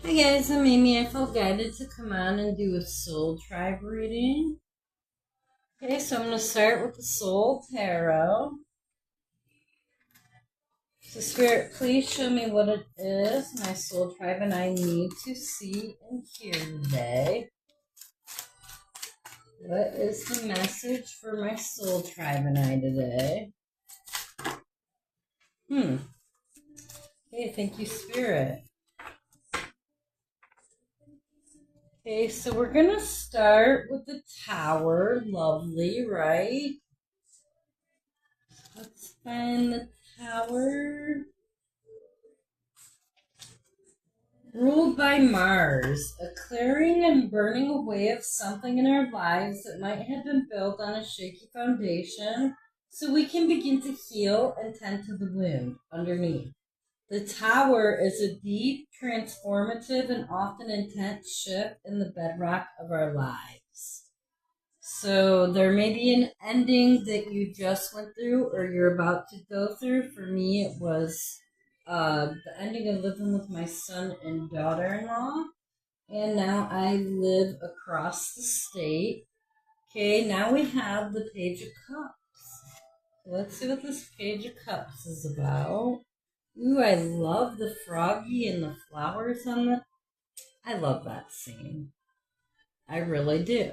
Hi guys, I'm Amy. I felt guided to come on and do a soul tribe reading. Okay, so I'm going to start with the Soul Tarot. So Spirit, please show me what it is my soul tribe and I need to see and hear today. What is the message for my soul tribe and I today? Okay, thank you, Spirit. Okay, so we're going to start with the Tower. Lovely, right? Let's find the Tower. Ruled by Mars, a clearing and burning away of something in our lives that might have been built on a shaky foundation so we can begin to heal and tend to the wound underneath. The Tower is a deep, transformative, and often intense shift in the bedrock of our lives. So there may be an ending that you just went through or you're about to go through. For me, it was the ending of living with my son and daughter-in-law. And now I live across the state. Okay, now we have the Page of Cups. Let's see what this Page of Cups is about. Ooh, I love the froggy and the flowers on the... I love that scene. I really do.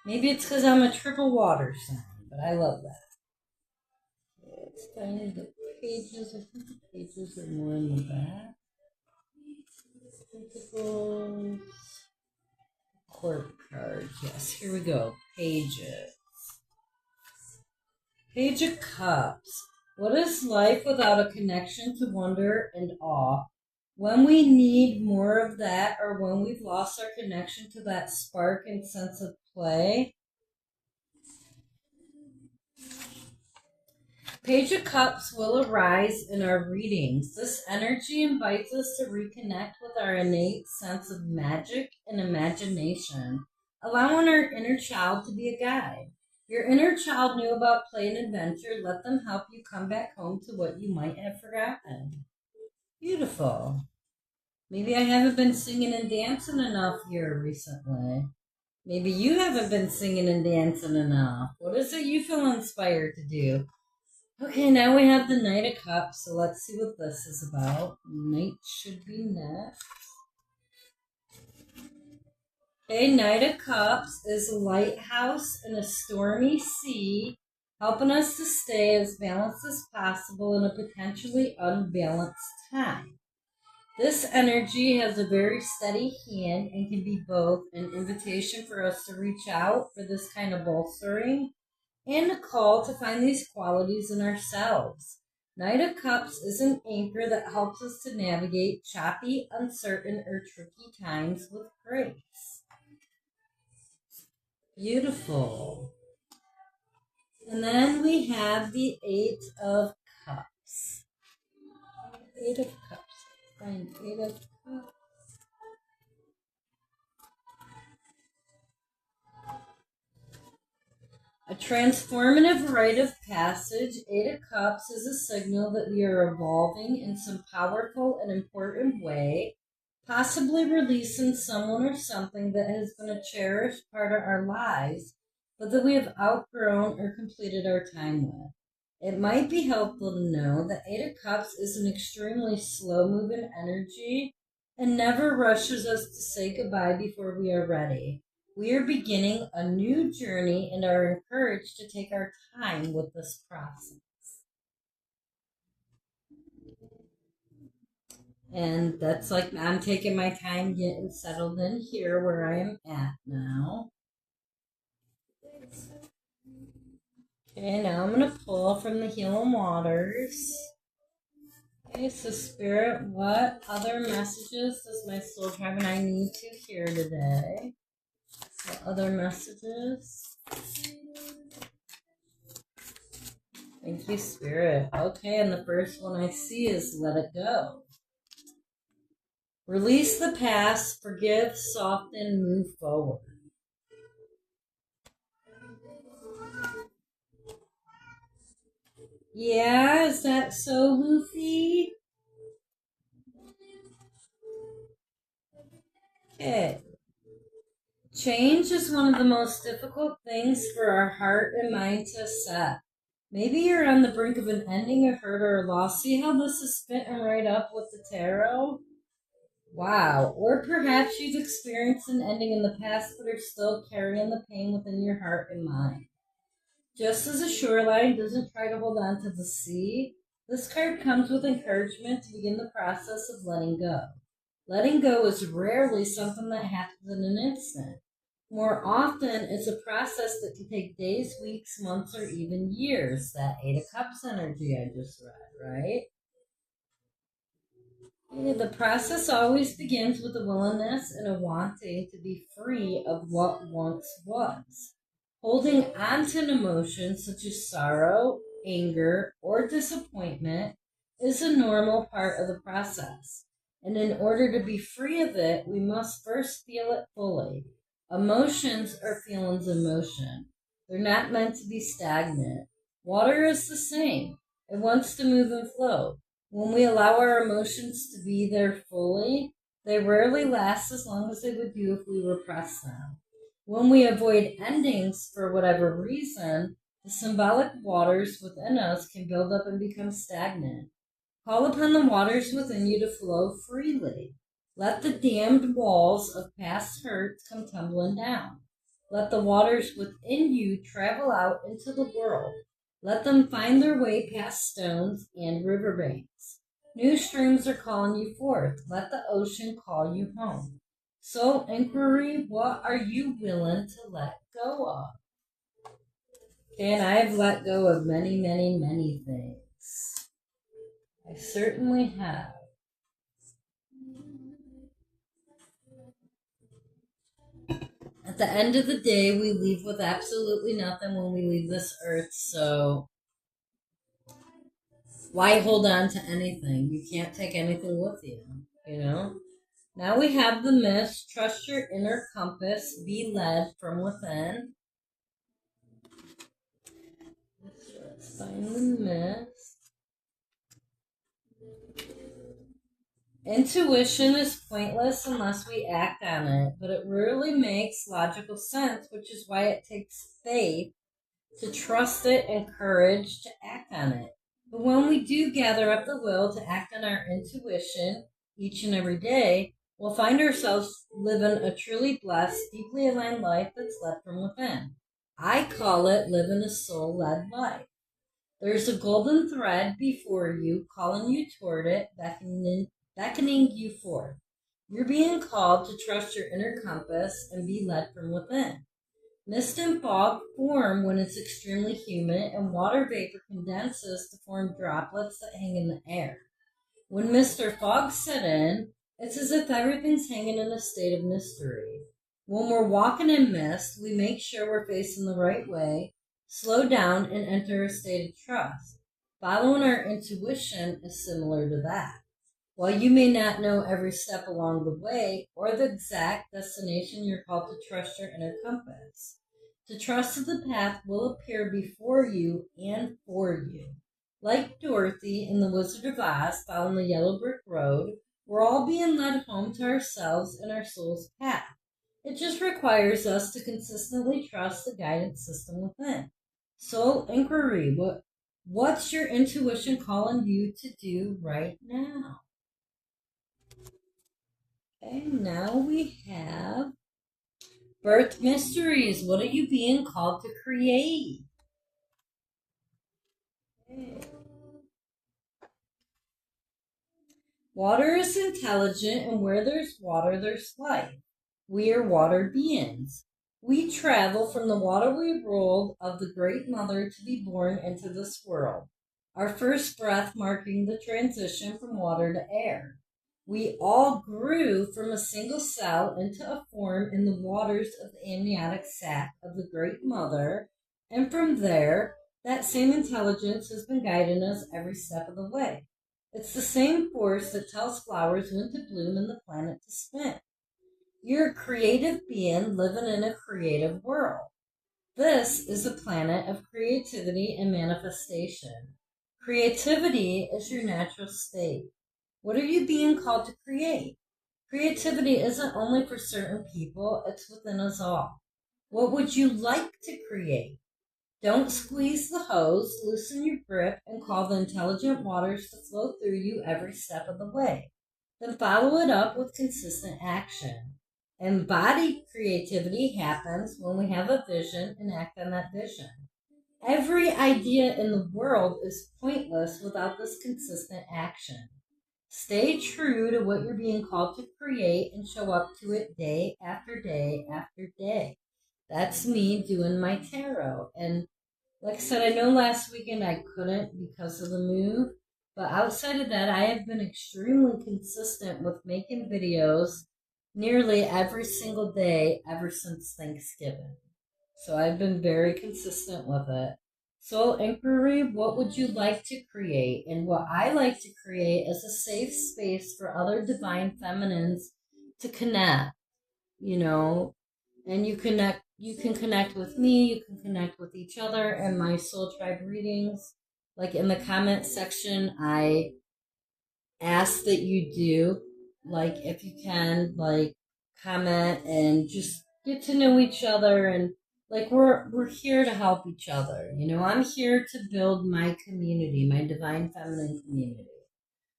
Maybe it's because I'm a triple water sign, but I love that. Let's find the pages. I think the pages are more in the back. Pentacles. Court cards. Yes, here we go. Pages. Page of Cups. What is life without a connection to wonder and awe? When we need more of that, or when we've lost our connection to that spark and sense of play, Page of Cups will arise in our readings. This energy invites us to reconnect with our innate sense of magic and imagination, allowing our inner child to be a guide. Your inner child knew about play and adventure. Let them help you come back home to what you might have forgotten. Beautiful. Maybe I haven't been singing and dancing enough here recently. Maybe you haven't been singing and dancing enough. What is it you feel inspired to do? Okay, now we have the Knight of Cups, so let's see what this is about. Knight should be next. Okay, Knight of Cups is a lighthouse in a stormy sea, helping us to stay as balanced as possible in a potentially unbalanced time. This energy has a very steady hand and can be both an invitation for us to reach out for this kind of bolstering and a call to find these qualities in ourselves. Knight of Cups is an anchor that helps us to navigate choppy, uncertain, or tricky times with grace. Beautiful. And then we have the Eight of Cups. Eight of Cups. Find Eight of Cups. A transformative rite of passage. Eight of Cups is a signal that we are evolving in some powerful and important way, possibly releasing someone or something that has been a cherished part of our lives, but that we have outgrown or completed our time with. It might be helpful to know that Eight of Cups is an extremely slow-moving energy and never rushes us to say goodbye before we are ready. We are beginning a new journey and are encouraged to take our time with this process. And that's like I'm taking my time getting settled in here where I am at now. Okay, now I'm going to pull from the Healing Waters. Okay, so Spirit, what other messages does my soul tribe and I need to hear today? What other messages? Thank you, Spirit. Okay, and the first one I see is let it go. Release the past, forgive, soften, move forward. Yeah, is that so, Luffy? Okay. Change is one of the most difficult things for our heart and mind to accept. Maybe you're on the brink of an ending, a hurt, or a loss. See how this is fitting right up with the tarot? Wow. Or perhaps you've experienced an ending in the past but are still carrying the pain within your heart and mind. Just as a shoreline doesn't try to hold on to the sea, this card comes with encouragement to begin the process of letting go. Letting go is rarely something that happens in an instant. More often, it's a process that can take days, weeks, months, or even years. That Eight of Cups energy I just read, right? The process always begins with a willingness and a wanting to be free of what once was. Holding on to an emotion such as sorrow, anger, or disappointment is a normal part of the process. And in order to be free of it, we must first feel it fully. Emotions are feelings in motion. They're not meant to be stagnant. Water is the same. It wants to move and flow. When we allow our emotions to be there fully, they rarely last as long as they would do if we repress them. When we avoid endings for whatever reason, the symbolic waters within us can build up and become stagnant. Call upon the waters within you to flow freely. Let the dammed walls of past hurts come tumbling down. Let the waters within you travel out into the world. Let them find their way past stones and riverbanks. New streams are calling you forth. Let the ocean call you home. Soul inquiry, what are you willing to let go of? Okay, and I've let go of many, many, many things. I certainly have. At the end of the day, we leave with absolutely nothing when we leave this earth, so why hold on to anything? You can't take anything with you, you know? Now we have the mist. Trust your inner compass. Be led from within. Let's find the mist. Intuition is pointless unless we act on it, but it rarely makes logical sense, which is why it takes faith to trust it and courage to act on it. But when we do gather up the will to act on our intuition each and every day, we'll find ourselves living a truly blessed, deeply aligned life that's led from within. I call it living a soul-led life. There's a golden thread before you, calling you toward it, beckoning you forth. You're being called to trust your inner compass and be led from within. Mist and fog form when it's extremely humid, and water vapor condenses to form droplets that hang in the air. When mist or fog set in, it's as if everything's hanging in a state of mystery. When we're walking in mist, we make sure we're facing the right way, slow down, and enter a state of trust. Following our intuition is similar to that. While you may not know every step along the way or the exact destination, you're called to trust your inner compass. To trust that the path will appear before you and for you. Like Dorothy in The Wizard of Oz following the yellow brick road, we're all being led home to ourselves and our soul's path. It just requires us to consistently trust the guidance system within. Soul inquiry, what's your intuition calling you to do right now? Okay, now we have birth mysteries. What are you being called to create? Okay. Water is intelligent, and where there's water, there's life. We are water beings. We travel from the watery world of the Great Mother to be born into this world, our first breath marking the transition from water to air. We all grew from a single cell into a form in the waters of the amniotic sac of the Great Mother, and from there, that same intelligence has been guiding us every step of the way. It's the same force that tells flowers when to bloom and the planet to spin. You're a creative being living in a creative world. This is a planet of creativity and manifestation. Creativity is your natural state. What are you being called to create? Creativity isn't only for certain people, it's within us all. What would you like to create? Don't squeeze the hose, loosen your grip, and call the intelligent waters to flow through you every step of the way. Then follow it up with consistent action. Embodied creativity happens when we have a vision and act on that vision. Every idea in the world is pointless without this consistent action. Stay true to what you're being called to create and show up to it day after day after day. That's me doing my tarot. And like I said, I know last weekend I couldn't because of the move, but outside of that, I have been extremely consistent with making videos nearly every single day ever since Thanksgiving. So I've been very consistent with it. Soul Inquiry, what would you like to create? And what I like to create is a safe space for other divine feminines to connect, you know, and you can connect with me, you can connect with each other and my soul tribe readings. Like in the comment section, I ask that you do, like if you can, like comment and just get to know each other, and like we're here to help each other. You know, I'm here to build my community, my divine feminine community.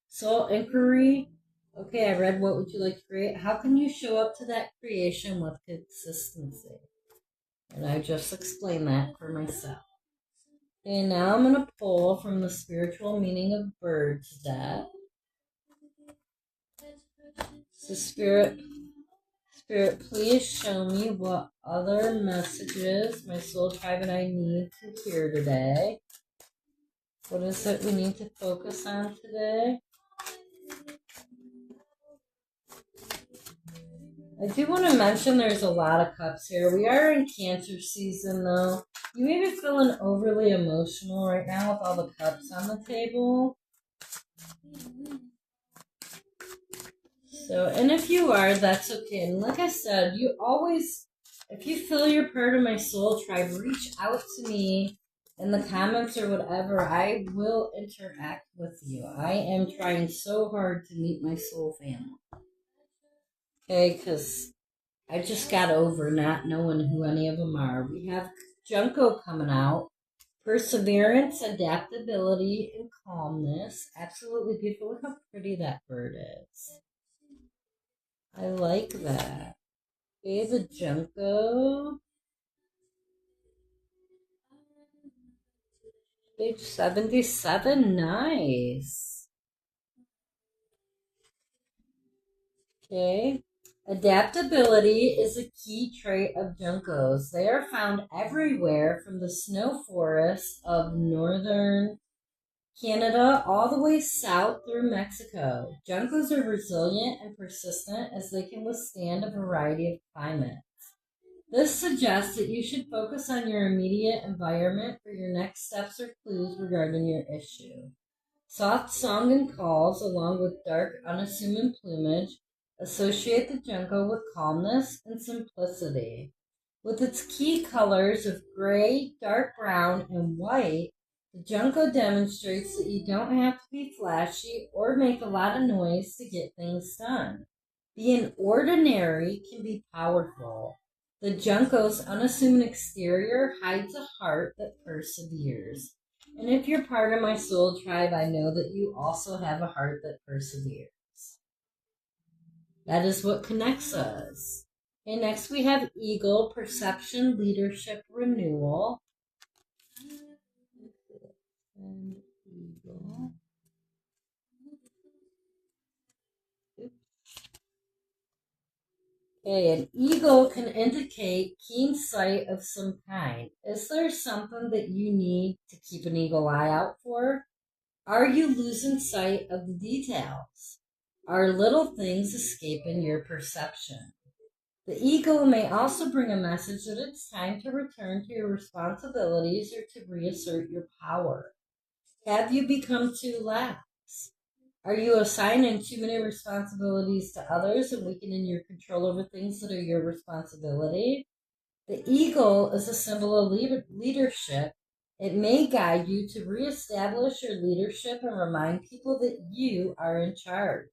Soul Inquiry. Okay, I read what would you like to create? How can you show up to that creation with consistency? And I just explained that for myself. Okay, now I'm going to pull from the spiritual meaning of birds deck. So Spirit, please show me what other messages my soul tribe and I need to hear today. What is it we need to focus on today? I do want to mention there's a lot of cups here. We are in Cancer season, though. You may be feeling overly emotional right now with all the cups on the table. So, and if you are, that's okay. And like I said, you always, if you feel you're part of my soul tribe, reach out to me in the comments or whatever. I will interact with you. I am trying so hard to meet my soul family. Okay, because I just got over not knowing who any of them are. We have Junko coming out. Perseverance, adaptability, and calmness. Absolutely beautiful. Look how pretty that bird is. I like that. Okay, the Junko. Page 77. Nice. Okay. Adaptability is a key trait of Juncos. They are found everywhere from the snow forests of northern Canada all the way south through Mexico. Juncos are resilient and persistent as they can withstand a variety of climates. This suggests that you should focus on your immediate environment for your next steps or clues regarding your issue. Soft song and calls, along with dark, unassuming plumage, associate the Junco with calmness and simplicity. With its key colors of gray, dark brown, and white, the Junco demonstrates that you don't have to be flashy or make a lot of noise to get things done. Being ordinary can be powerful. The Junco's unassuming exterior hides a heart that perseveres. And if you're part of my soul tribe, I know that you also have a heart that perseveres. That is what connects us. Okay, next we have Eagle, Perception, Leadership, Renewal. And Eagle. Okay, an eagle can indicate keen sight of some kind. Is there something that you need to keep an eagle eye out for? Are you losing sight of the details? Are little things escaping your perception? The eagle may also bring a message that it's time to return to your responsibilities or to reassert your power. Have you become too lax? Are you assigning too many responsibilities to others and weakening your control over things that are your responsibility? The eagle is a symbol of leadership. It may guide you to reestablish your leadership and remind people that you are in charge.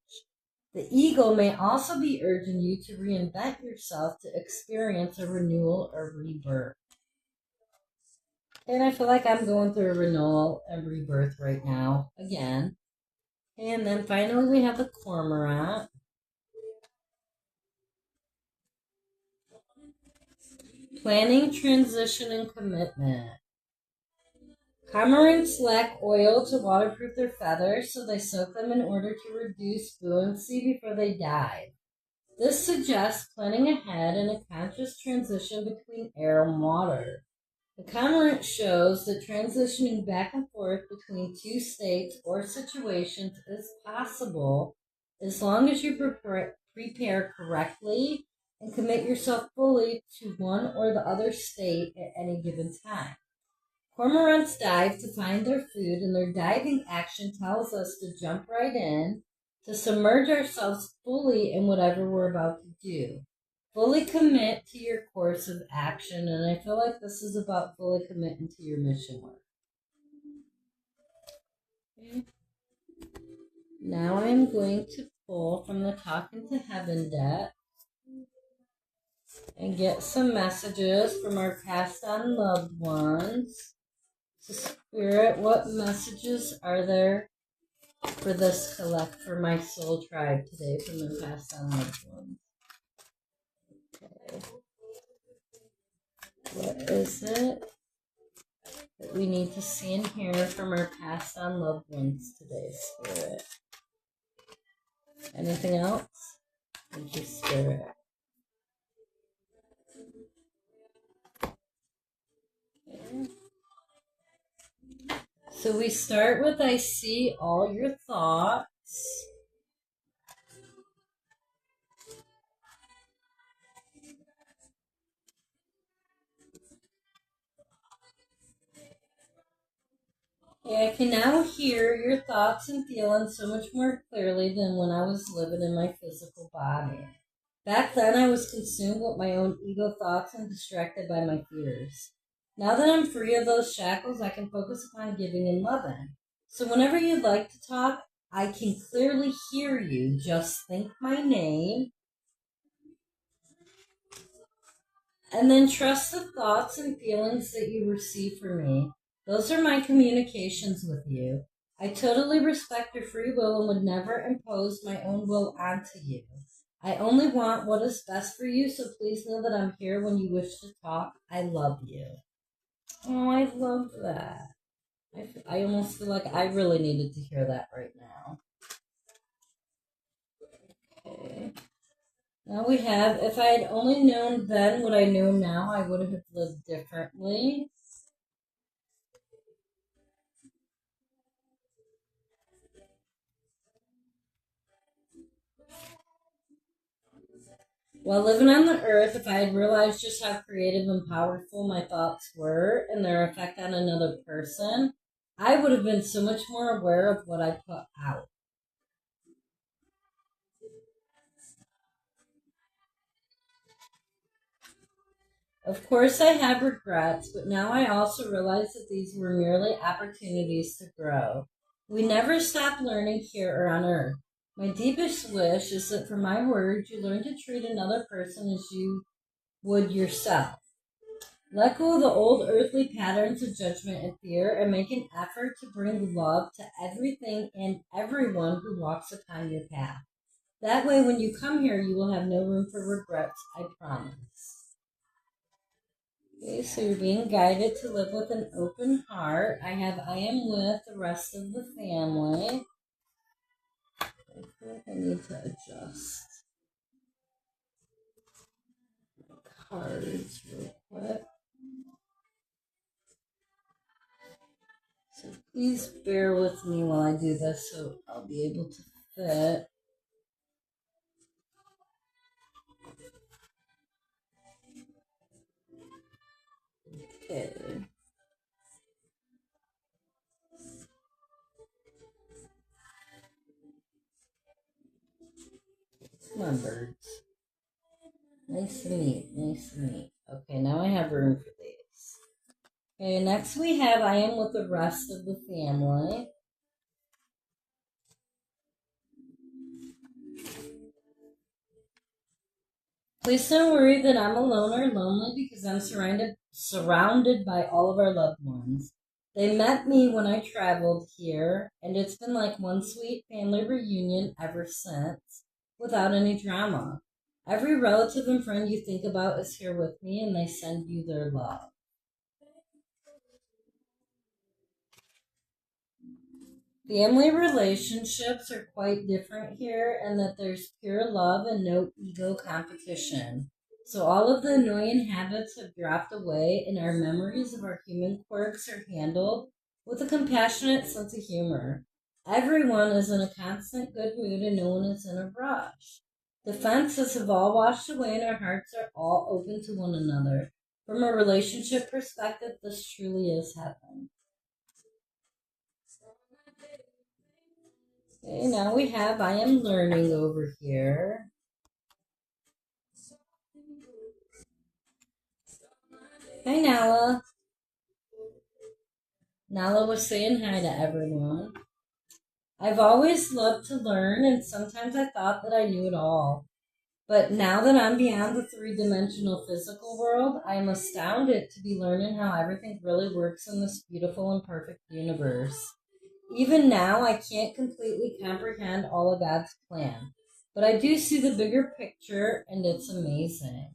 The ego may also be urging you to reinvent yourself to experience a renewal or rebirth. And I feel like I'm going through a renewal and rebirth right now, again. And then finally we have the cormorant. Planning, transition, and commitment. Cormorants lack oil to waterproof their feathers, so they soak them in order to reduce buoyancy before they dive. This suggests planning ahead and a conscious transition between air and water. The cormorant shows that transitioning back and forth between two states or situations is possible as long as you prepare correctly and commit yourself fully to one or the other state at any given time. Cormorants dive to find their food, and their diving action tells us to jump right in, to submerge ourselves fully in whatever we're about to do. Fully commit to your course of action, and I feel like this is about fully committing to your mission work. Okay. Now I'm going to pull from the Talking to Heaven deck and get some messages from our passed on loved ones. So Spirit, what messages are there for this for my soul tribe today from the passed on loved ones? Okay. What is it that we need to see and hear from our passed on loved ones today, Spirit? Anything else? Thank you, Spirit. Okay. So we start with I see all your thoughts. Okay, I can now hear your thoughts and feelings so much more clearly than when I was living in my physical body. Back then, I was consumed with my own ego thoughts and distracted by my fears. Now that I'm free of those shackles, I can focus upon giving and loving. So whenever you'd like to talk, I can clearly hear you. Just think my name, and then trust the thoughts and feelings that you receive from me. Those are my communications with you. I totally respect your free will and would never impose my own will onto you. I only want what is best for you, so please know that I'm here when you wish to talk. I love you. Oh, I love that. I almost feel like I really needed to hear that right now. Okay. Now we have, if I had only known then what I know now, I would have lived differently. While living on the earth, if I had realized just how creative and powerful my thoughts were and their effect on another person, I would have been so much more aware of what I put out. Of course, I have regrets, but now I also realize that these were merely opportunities to grow. We never stop learning here or on earth. My deepest wish is that from my words, you learn to treat another person as you would yourself. Let go of the old earthly patterns of judgment and fear and make an effort to bring love to everything and everyone who walks upon your path. That way, when you come here, you will have no room for regrets, I promise. Okay, so you're being guided to live with an open heart. I am with the rest of the family. I feel like I need to adjust my cards real quick. So please bear with me while I do this so I'll be able to fit. Okay. Come on, birds. Nice to meet. Nice to meet. Okay, now I have room for these. Okay, next we have I am with the rest of the family. Please don't worry that I'm alone or lonely because I'm surrounded by all of our loved ones. They met me when I traveled here, and it's been like one sweet family reunion ever since, without any drama. Every relative and friend you think about is here with me, and they send you their love. Family relationships are quite different here, and that there's pure love and no ego competition. So all of the annoying habits have dropped away, and our memories of our human quirks are handled with a compassionate sense of humor. Everyone is in a constant good mood, and no one is in a rush. The fences have all washed away, and our hearts are all open to one another. From a relationship perspective, this truly is heaven. Okay, now we have I am learning over here. Hi, Nala. Nala was saying hi to everyone. I've always loved to learn, and sometimes I thought that I knew it all. But now that I'm beyond the three-dimensional physical world, I am astounded to be learning how everything really works in this beautiful and perfect universe. Even now, I can't completely comprehend all of God's plan, but I do see the bigger picture, and it's amazing.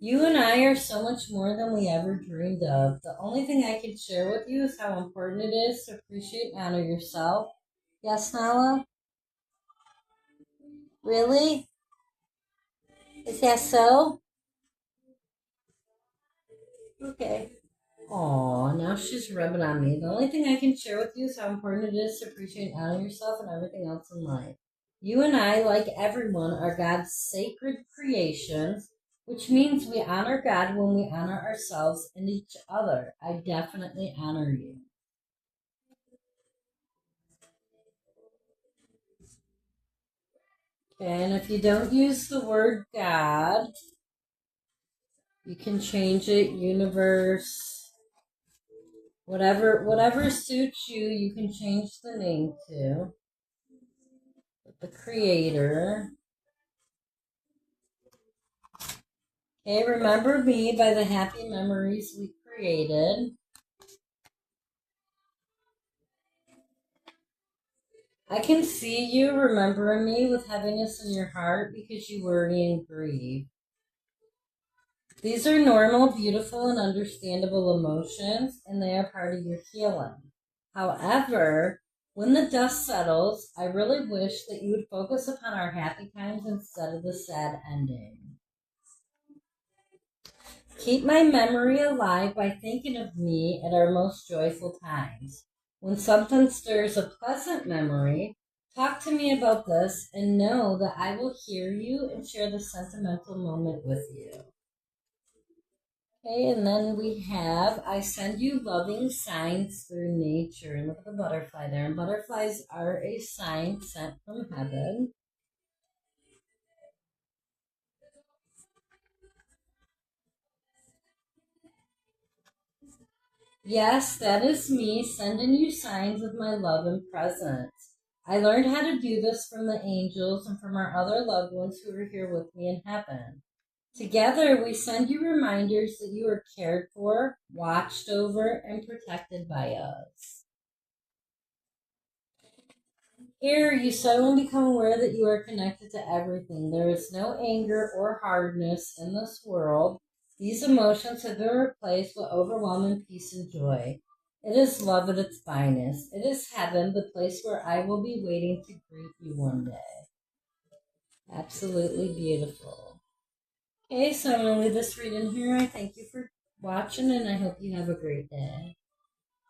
You and I are so much more than we ever dreamed of. The only thing I can share with you is how important it is to appreciate and honor yourself. Yes, Nala? Really? Is that so? Okay. Aw, now she's rubbing on me. The only thing I can share with you is how important it is to appreciate and honor yourself and everything else in life. You and I, like everyone, are God's sacred creations, which means we honor God when we honor ourselves and each other. I definitely honor you. And if you don't use the word God, you can change it universe, whatever suits you, you can change the name to. The creator. Okay, remember me by the happy memories we created. I can see you remembering me with heaviness in your heart because you worry and grieve. These are normal, beautiful, and understandable emotions, and they are part of your healing. However, when the dust settles, I really wish that you would focus upon our happy times instead of the sad ending. Keep my memory alive by thinking of me at our most joyful times. When something stirs a pleasant memory, talk to me about this and know that I will hear you and share the sentimental moment with you. Okay, and then we have I send you loving signs through nature. And look at the butterfly there. And butterflies are a sign sent from heaven. Yes, that is me sending you signs of my love and presence. I learned how to do this from the angels and from our other loved ones who are here with me in heaven. Together, we send you reminders that you are cared for, watched over, and protected by us. Here, you suddenly become aware that you are connected to everything. There is no anger or hardness in this world. These emotions have been replaced with overwhelming peace and joy. It is love at its finest. It is heaven, the place where I will be waiting to greet you one day. Absolutely beautiful. Okay, so I'm going to leave this reading here. I thank you for watching, and I hope you have a great day.